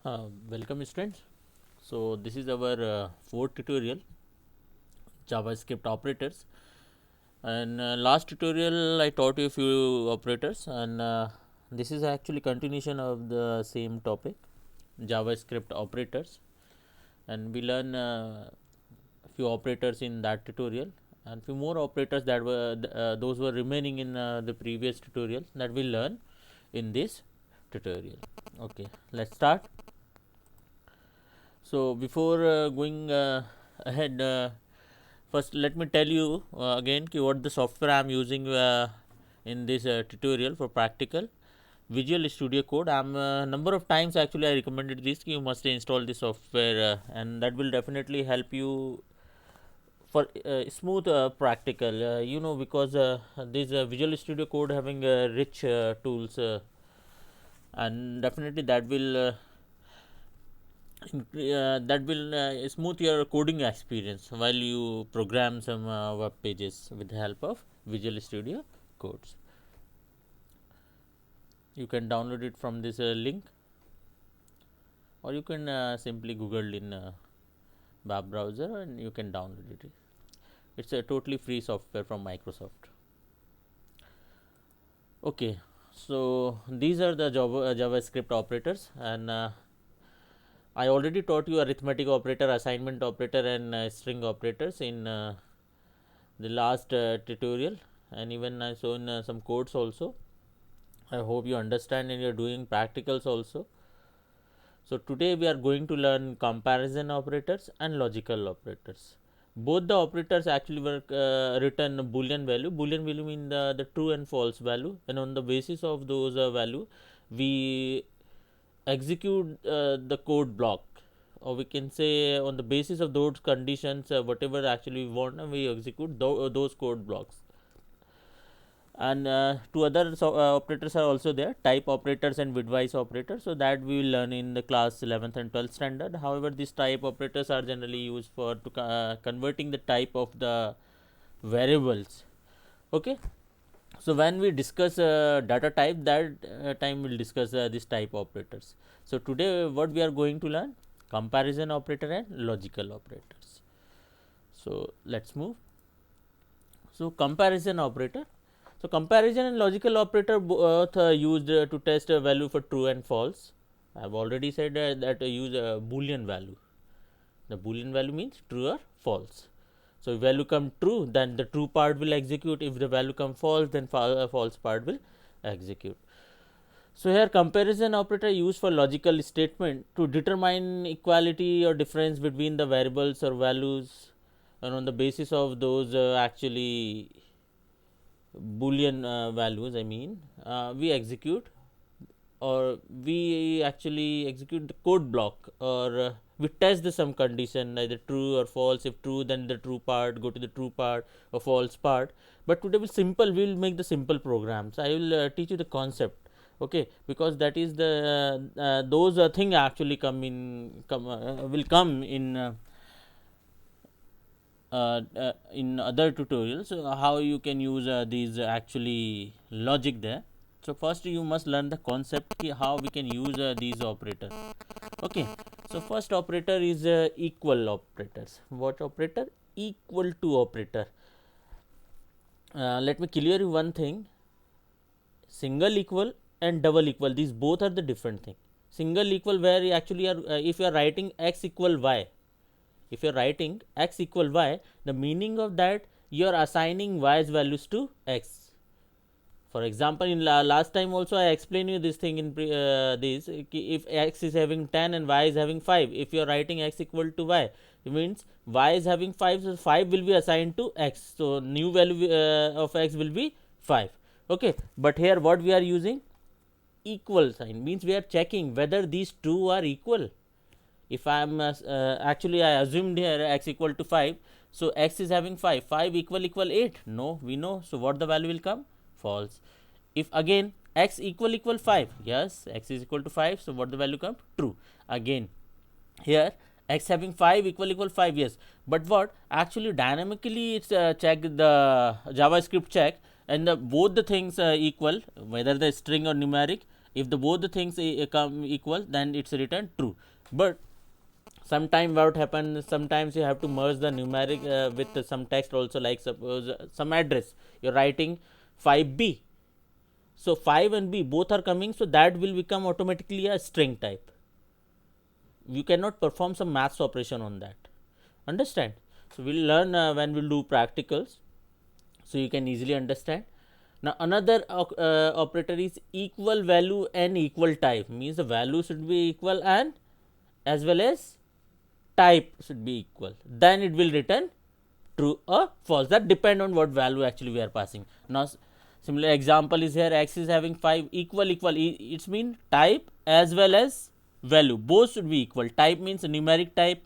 Welcome students. So this is our fourth tutorial, JavaScript operators, and last tutorial I taught you a few operators, and this is actually continuation of the same topic, JavaScript operators, and we learn few operators in that tutorial and few more operators that were those were remaining in the previous tutorial that we learn in this tutorial. Okay, let's start. So before going ahead, first let me tell you again what the software I am using in this tutorial for practical Visual Studio Code. I'm number of times actually I recommended this. You must install this software, and that will definitely help you for smooth practical. Because this Visual Studio Code having rich tools, and definitely that will smooth your coding experience while you program some web pages with the help of Visual Studio Codes. You can download it from this link, or you can simply Google in web browser and you can download it. It's a totally free software from Microsoft. Okay, so these are the JavaScript operators, and I already taught you arithmetic operator, assignment operator, and string operators in the last tutorial, and even I shown some codes also. I hope you understand and you're doing practicals also. So today we are going to learn comparison operators and logical operators. Both the operators actually were written boolean value. Boolean value mean the true and false value, and on the basis of those value we execute the code block, or we can say on the basis of those conditions whatever actually we want, and we execute those code blocks. And two other operators are also there, type operators and bitwise operators, so that we will learn in the class 11th and 12th standard. However, these type operators are generally used for converting the type of the variables. Okay, so when we discuss data type, that time we'll discuss this type operators. So today what we are going to learn, comparison operator and logical operators. So let's move. So comparison operator. So comparison and logical operator both used to test a value for true and false. I have already said that use a boolean value. The boolean value means true or false. So if value come true, then the true part will execute. If the value come false, then false part will execute. So here comparison operator used for logical statement to determine equality or difference between the variables or values, and on the basis of those actually boolean values, I mean, we execute, or we actually execute the code block, or we test the some condition either true or false. If true, then the true part go to the true part, or false part. But today we will make the simple programs. I will teach you the concept, okay, because that is the those thing actually will come in other tutorials, how you can use these actually logic there. So first you must learn the concept how we can use these operators. Okay, so first operator is equal operators. What operator? Equal to operator. Let me clear you one thing, single equal and double equal, these both are the different thing. Single equal where you actually are if you are writing x equal y, if you are writing x equal y, the meaning of that, you are assigning y's values to x. For example, in last time also I explained you this thing in this, if x is having 10 and y is having 5, if you are writing x equal to y, it means y is having 5, so 5 will be assigned to x, so new value of x will be 5. Okay, but here what we are using, equal sign, means we are checking whether these two are equal. If I am actually I assumed here x equal to 5, so x is having 5, 5 equal 8, no, we know, so what the value will come, false. If again x equal 5, yes, x is equal to 5, so what the value come, true. Again here x having 5 equal 5, yes, but what actually dynamically it's check the JavaScript check, and both the things equal, whether the string or numeric, If the both the things come equal, then it's written true. But sometime what happens, sometimes you have to merge the numeric with some text also, like suppose some address you're writing 5b, so 5 and b both are coming, so that will become automatically a string type. You cannot perform some maths operation on that, understand? So we'll learn when we'll do practicals, so you can easily understand. Now another operator is equal value and equal type, means the value should be equal and as well as type should be equal, then it will return true or false. That depend on what value actually we are passing. Now similar example is here, x is having 5, equal it's mean type as well as value both should be equal. Type means numeric type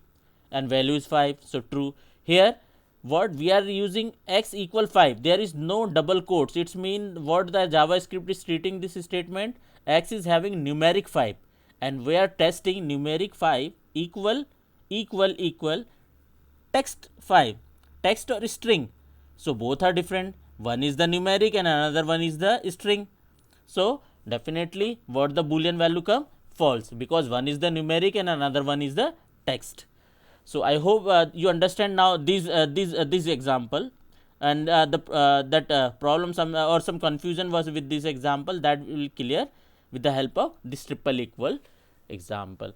and value is 5, so true. Here what we are using, x equal 5, there is no double quotes, it's mean what the JavaScript is treating this statement, x is having numeric 5 and we are testing numeric 5 equal text 5, text or string. So both are different, one is the numeric and another one is the string. So definitely what the boolean value come, false, because one is the numeric and another one is the text. So I hope you understand now this example, and that problem some or some confusion was with this example, that will clear with the help of this triple equal example.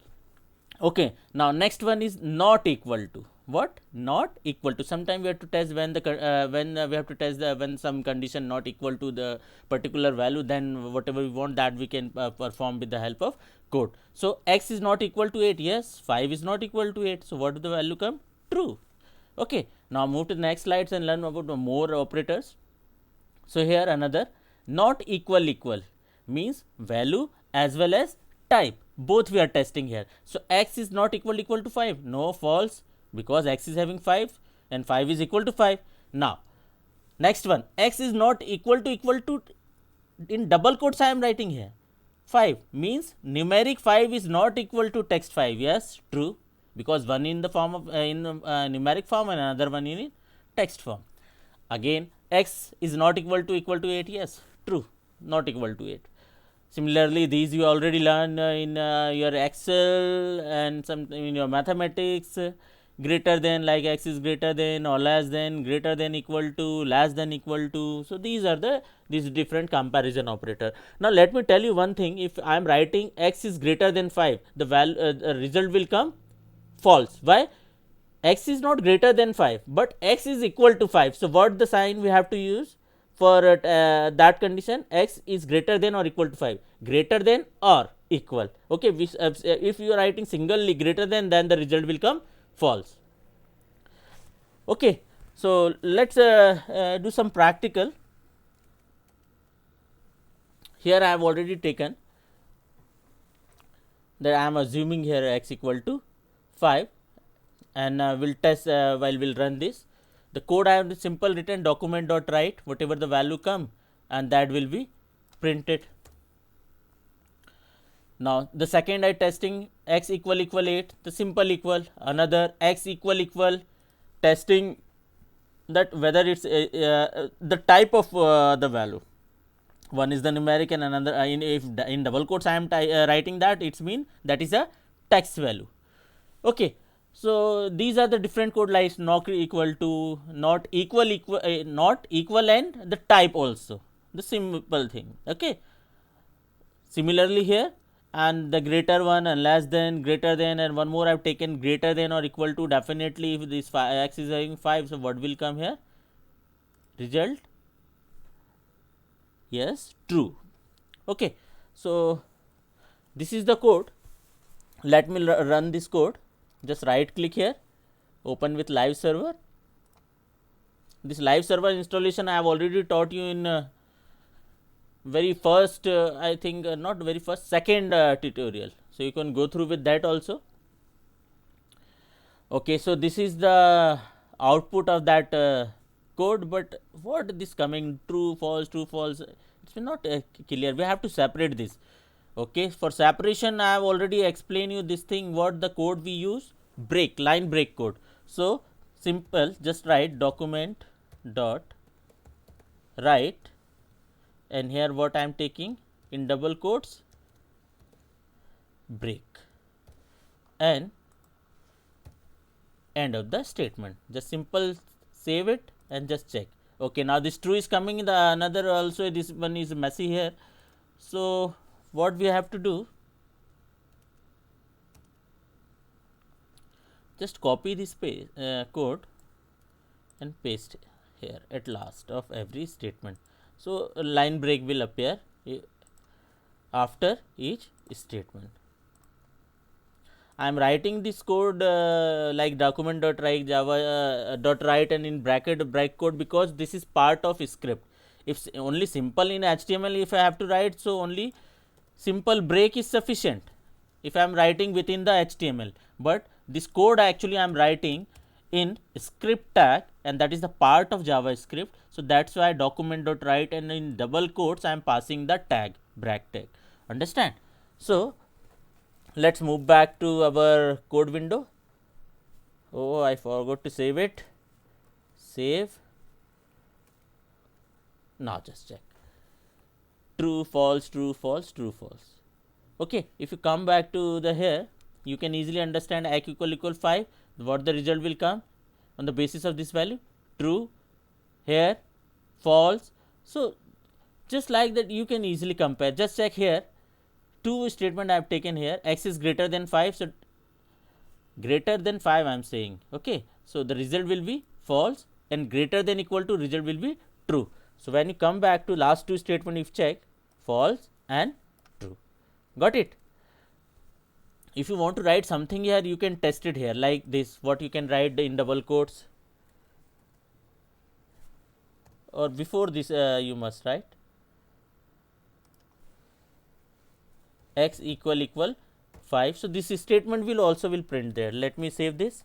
Okay, now next one is not equal to. What? Not equal to. Sometime we have to test when the we have to test the when some condition not equal to the particular value, then whatever we want that we can perform with the help of code. So x is not equal to 8. Yes, 5 is not equal to 8. So what do the value come? True. Okay, now move to the next slides and learn about more operators. So here another not equal means value as well as type, both we are testing here. So x is not equal to 5, no, false, because x is having 5 and 5 is equal to 5. Now next one, x is not equal to in double quotes I am writing here 5, means numeric 5 is not equal to text 5. Yes, true, because one in the form of numeric form and another one in text form. Again x is not equal to 8. Yes, true, not equal to 8. Similarly, these you already learn in your Excel and some in your mathematics. Greater than, like x is greater than or less than, greater than equal to, less than equal to. So these are these different comparison operator. Now let me tell you one thing, if I am writing x is greater than 5, the value result will come false. Why? X is not greater than 5, but x is equal to 5. So what the sign we have to use for that condition? X is greater than or equal to 5, greater than or equal. Okay, if you are writing singly greater than, then the result will come false. Okay, so let's do some practical. Here I have already taken that I am assuming here x equal to 5, and we'll test while we'll run this. The code I have simple written document.write whatever the value come, and that will be printed. Now the second I testing x equal 8, the simple equal, another x equal testing that whether it's the type of the value. One is the numeric and another if in double quotes I am writing that, it's mean that is a text value. Okay, so these are the different code lines, not equal to, not equal and the type also, the simple thing. Okay, similarly here, and the greater one and less than, greater than, and one more I have taken greater than or equal to. Definitely if this x is having 5, so what will come here? Result, yes, true. Okay, so this is the code. Let me run this code. Just right click here, open with live server. This live server installation I have already taught you in very first I think not very first, second tutorial, so you can go through with that also. Okay, so this is the output of that code, but what this coming, true false, it's not clear. We have to separate this. Okay, for separation I have already explained you this thing, what the code we use, line break code. So simple, just write document dot write, and here what I am taking in double quotes break and end of the statement. Just simple save it and just check. Okay, now this true is coming in the another also, this one is messy here. So what we have to do, just copy this code and paste here at last of every statement. So a line break will appear after each statement. I am writing this code like document.write java .write and in bracket break code because this is part of script. If only simple in HTML if I have to write, so only simple break is sufficient if I am writing within the HTML. But this code actually I am writing in script tag, and that is the part of JavaScript. So that's why document.write and in double quotes I am passing the tag break tag. Understand? So let's move back to our code window. Oh, I forgot to save it. Save. Now just check. True, false, true, false, true, false. Okay, if you come back to the here, you can easily understand x equal 5. What the result will come on the basis of this value? True, here, false. So just like that you can easily compare. Just check here. Two statement I have taken here. X is greater than 5. So greater than 5 I am saying. Okay. So the result will be false, and greater than equal to result will be true. So when you come back to last two statement, if check false and true. Got it? If you want to write something here, you can test it here like this. What you can write in double quotes, or before this you must write x equal 5. So this statement will also will print there. Let me save this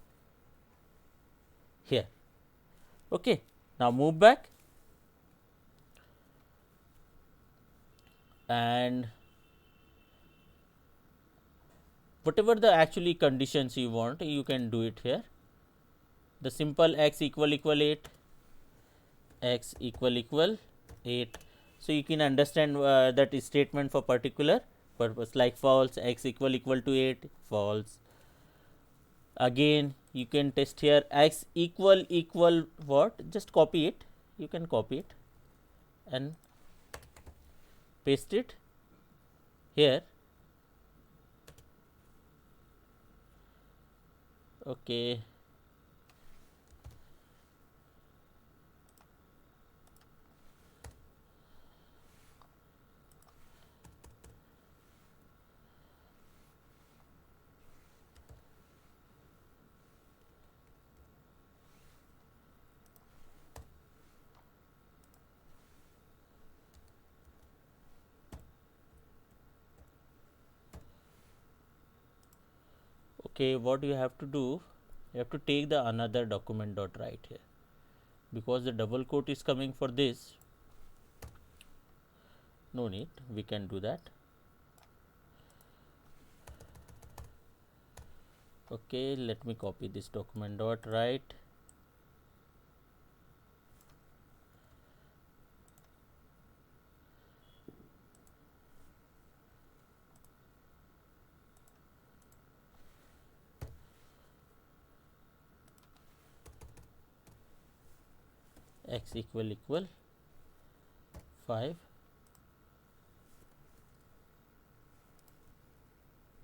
here. Okay, now move back and whatever the actually conditions you want, you can do it here. The simple x equal 8, x equal 8. So you can understand that statement for particular purpose, like false, x equal to 8, false. Again you can test here x equal what, just copy it. You can copy it and paste it here. Okay, okay, what you have to do, you have to take the another document.write here, because the double quote is coming for this. No need, we can do that. Okay, let me copy this document.write. X equal 5.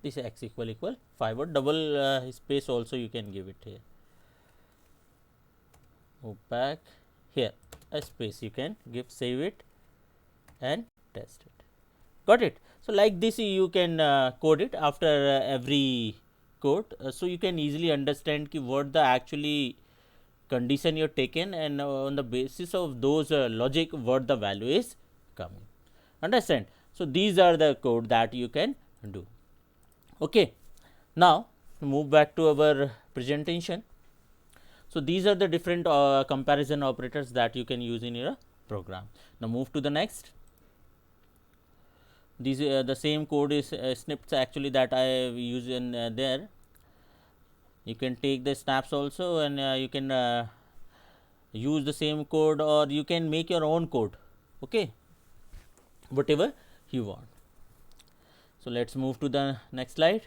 This x equal 5, or double space also you can give it here. Move back here, a space you can give, save it and test it. Got it? So like this you can code it after every code, so you can easily understand ki what the actually condition you are taken, and on the basis of those logic what the value is coming. Understand? So these are the code that you can do. Okay, now move back to our presentation. So these are the different comparison operators that you can use in your program. Now move to the next. These the same code is snippets actually that I have used in there. You can take the snaps also, and you can use the same code, or you can make your own code. Okay, whatever you want. So let's move to the next slide.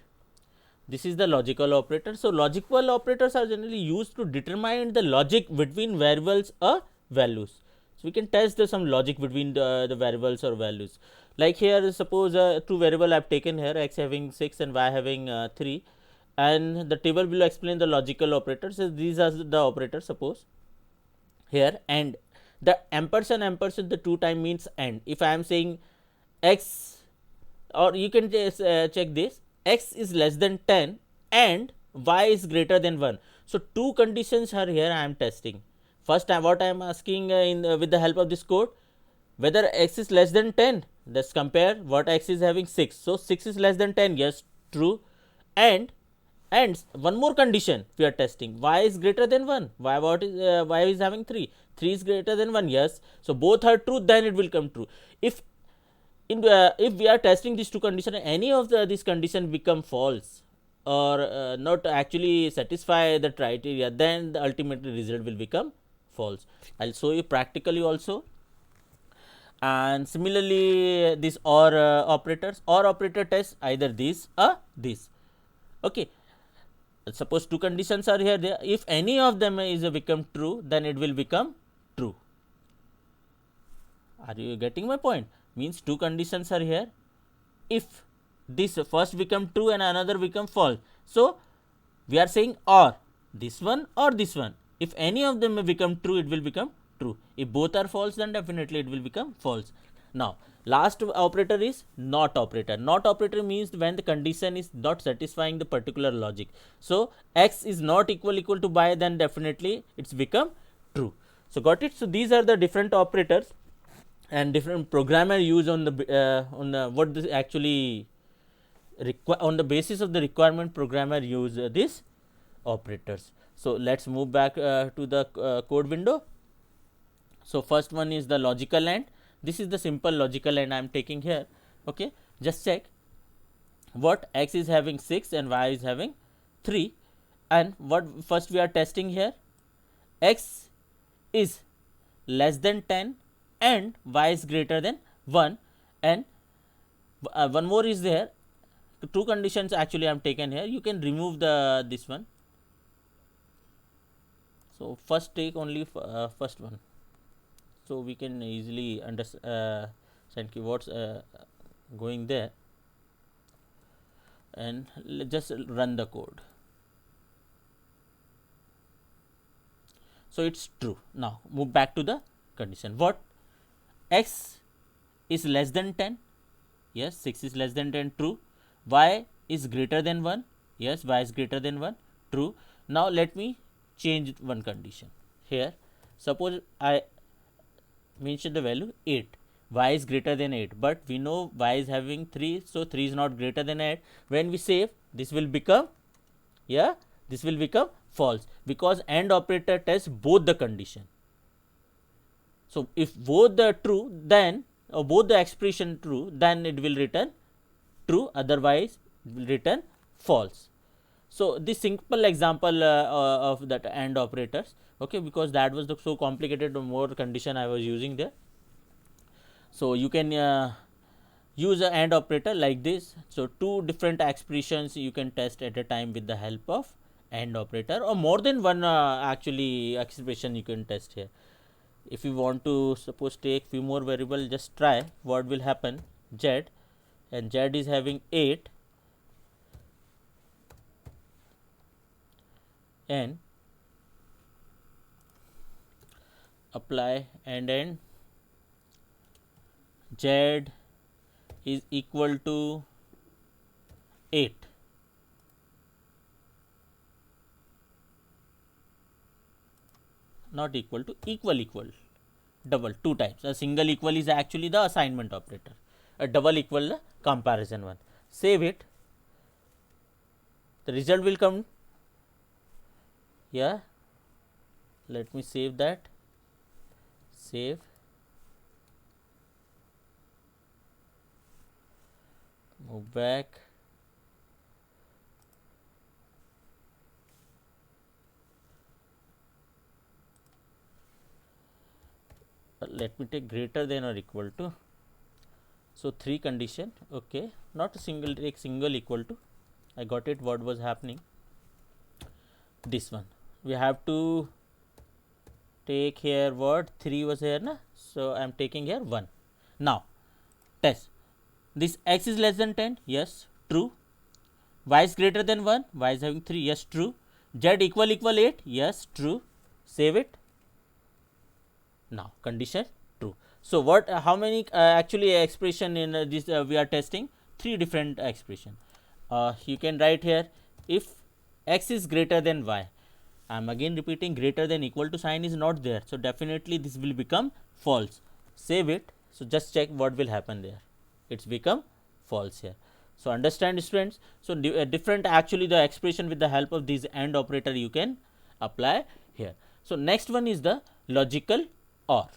This is the logical operator. So logical operators are generally used to determine the logic between variables or values. So we can test some logic between the variables or values. Like here, suppose two variable I have taken here, x having 6 and y having 3, and the table will explain the logical operators. So these are the operators. Suppose here, and the ampersand the two time means and. If I am saying x, or you can just check this, x is less than 10 and y is greater than 1. So two conditions are here I am testing. First, what I am asking with the help of this code, whether x is less than 10. Let's compare what x is having 6. So 6 is less than 10. Yes, true. And one more condition we are testing, y is greater than 1. Y is having 3. 3 is greater than 1. Yes. So both are true, then it will come true. If we are testing these two conditions, any of these conditions become false or not actually satisfy the criteria, then the ultimate result will become false. I'll show you practically also. And similarly, this or operators, or operator test either this or this. Okay, suppose two conditions are here, there, if any of them is become true, then it will become true. Are you getting my point? Means two conditions are here, if this first become true and another become false, so we are saying or this one or this one. If any of them become true, it will become true. If both are false, then definitely it will become false. Now last operator is not operator. Not operator means when the condition is not satisfying the particular logic. So x is not equal to y, then definitely it's become true. So got it? So these are the different operators and different programmer use on the what this actually on the basis of the requirement, programmer use these operators. So let's move back to the code window. So first one is the logical AND. This is the simple logical AND I am taking here. Okay, just check what x is having 6 and y is having 3, and what first we are testing here, x is less than 10 and y is greater than 1, and one more is there. Two conditions actually I am taken here. You can remove the this one. So first take only first one, so we can easily understand what's going there, and just run the code. So it's true. Now move back to the condition. What? X is less than 10. Yes, 6 is less than 10. True. Y is greater than 1. Yes, y is greater than 1. True. Now let me change one condition here. Suppose I mention the value 8. Y is greater than 8, but we know y is having 3, so 3 is not greater than 8. When we save, this will become, yeah, this will become false, because AND operator tests both the condition. So if both the true, then both the expression true, then it will return true, otherwise it will return false. So this simple example of that AND operators, okay, because that was the so complicated more condition I was using there. So you can use an AND operator like this. So two different expressions you can test at a time with the help of AND operator, or more than one actually expression you can test here. If you want to suppose take few more variable, just try what will happen. Z, and Z is having 8 and apply and then Z is equal to 8. Not equal to, equal, double, two times. A single equal is actually the assignment operator, a double equal the comparison one. Save it, the result will come. Yeah, let me save that. Save, move back. Let me take greater than or equal to. So 3 condition, okay, not a single, take single equal to, I got it what was happening. This one we have to take here what 3 was here na, so I am taking here 1. Now test this x is less than 10, yes, true. Y is greater than 1, y is having 3, yes, true. Z equal 8, yes, true. Save it. Now condition true. So what how many actually expression in this we are testing? 3 different expression. You can write here, if x is greater than y, I am again repeating, greater than equal to sign is not there, so definitely this will become false. Save it. So just check what will happen there, it's become false here. So understand students, so different actually the expression with the help of this AND operator you can apply here. So next one is the logical OR.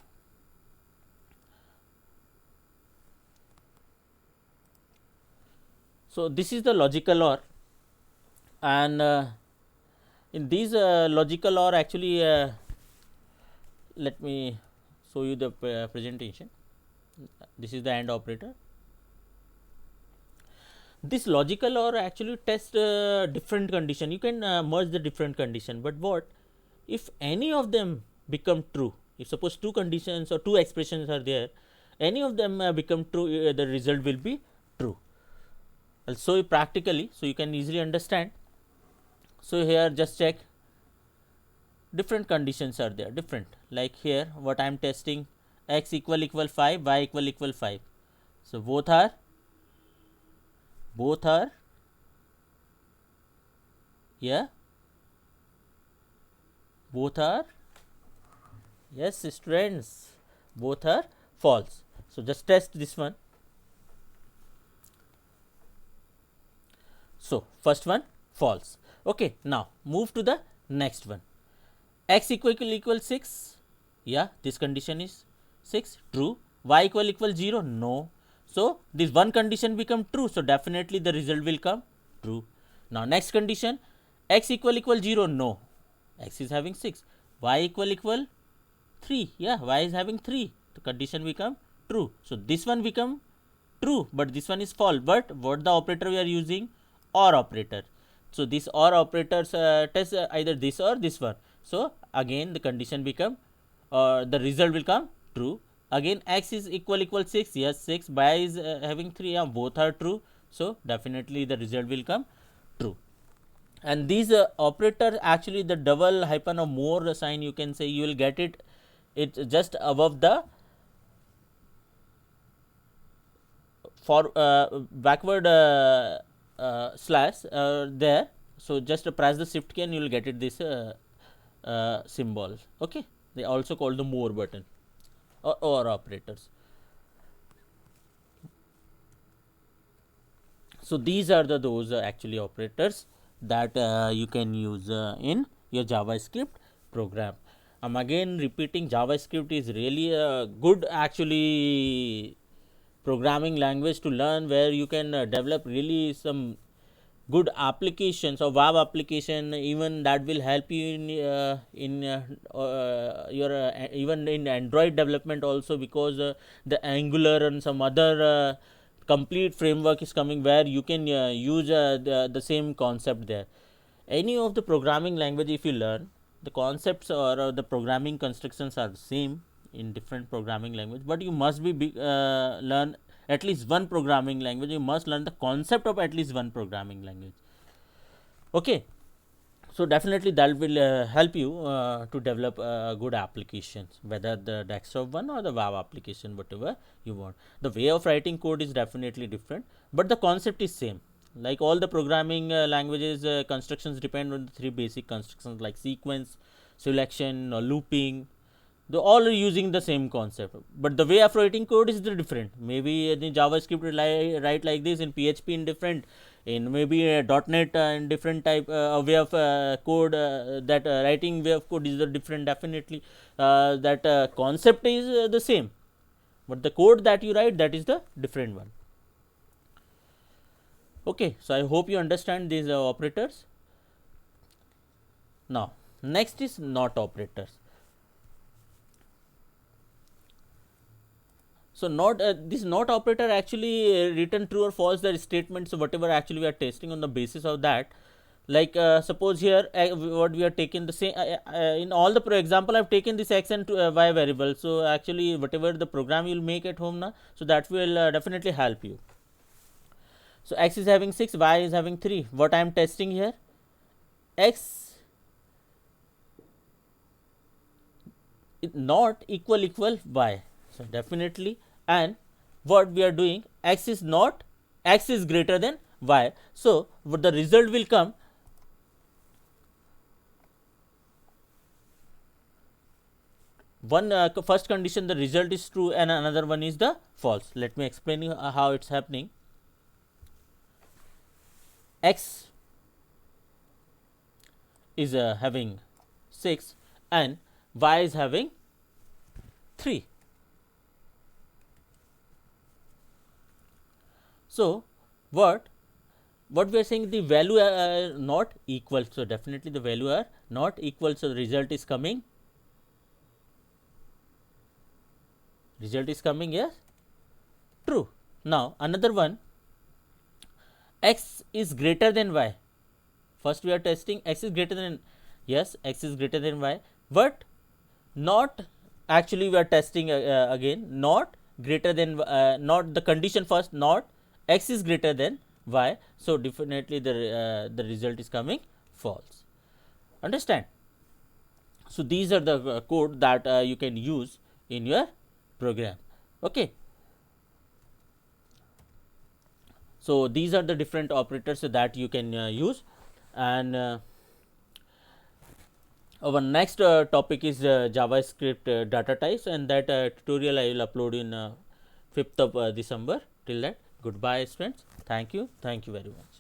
So this is the logical OR, and in these logical OR actually let me show you the presentation. This is the AND operator. This logical OR actually test different condition. You can merge the different condition, but what if any of them become true? If suppose 2 conditions or 2 expressions are there, any of them become true, the result will be true. I'll show you practically so you can easily understand. So here just check, different conditions are there, different, like here what I am testing, x equal 5, y equal 5. So both are yeah, both are, yes students, both are false. So just test this one. So first one false. Okay, now move to the next one. X equal 6, yeah, this condition is 6, true. Y equal 0, no. So this one condition become true, so definitely the result will come true. Now next condition, x equal 0, no, x is having 6. Y equal 3, yeah, y is having 3, the condition become true. So this one become true, but this one is false. But what the operator we are using? OR operator. So this OR operators test either this or this one. So again the condition become the result will come true. Again x is equal 6, yes, 6. Y is having 3, yeah, both are true. So definitely the result will come true. And these operators actually the double hyphen or more sign, you can say, you will get it, it's just above the for backward slash there. So just press the shift key and you will get it this symbol. Okay, they also call the more button or operators. So these are the those actually operators that you can use in your JavaScript program. I'm again repeating, JavaScript is really a good actually programming language to learn, where you can develop really some good applications or web application, even that will help you in your even in Android development also, because the Angular and some other complete framework is coming where you can use the same concept there. Any of the programming language, if you learn, the concepts or the programming constructions are same in different programming language, but you must be learn at least one programming language. You must learn the concept of at least one programming language. Okay, so definitely that will help you to develop good applications, whether the desktop one or the web application, whatever you want. The way of writing code is definitely different, but the concept is same. Like all the programming languages, constructions depend on the 3 basic constructions like sequence, selection, or looping. They all are using the same concept, but the way of writing code is different. Maybe in JavaScript write like this, in PHP in different, in maybe .NET in different type way of code. That writing way of code is different. Definitely, that concept is the same, but the code that you write, that is the different one. Okay, so I hope you understand these operators. Now next is not operators. So not this not operator actually return true or false the statements whatever actually we are testing on the basis of that. Like suppose here what we are taking the same in all the example I've taken this x and y variable. So actually whatever the program you'll make at home now, so that will definitely help you. So x is having 6, y is having 3. What I am testing here, x is not equal y. So definitely, and what we are doing, x is not, x is greater than y. So what the result will come, one first condition the result is true and another one is the false. Let me explain you how it's happening. X is having 6 and y is having 3. So what we are saying, the value are not equal. So definitely the value are not equal. So the result is coming yes, true. Now another one, x is greater than y. First we are testing x is greater than, yes, x is greater than y, but not actually we are testing again not greater than not the condition first, not x is greater than y. So definitely the result is coming false. Understand? So these are the code that you can use in your program. Okay. So these are the different operators that you can use, and our next topic is JavaScript data types, and that tutorial I will upload in 5th of December. Till that, goodbye students. Thank you very much.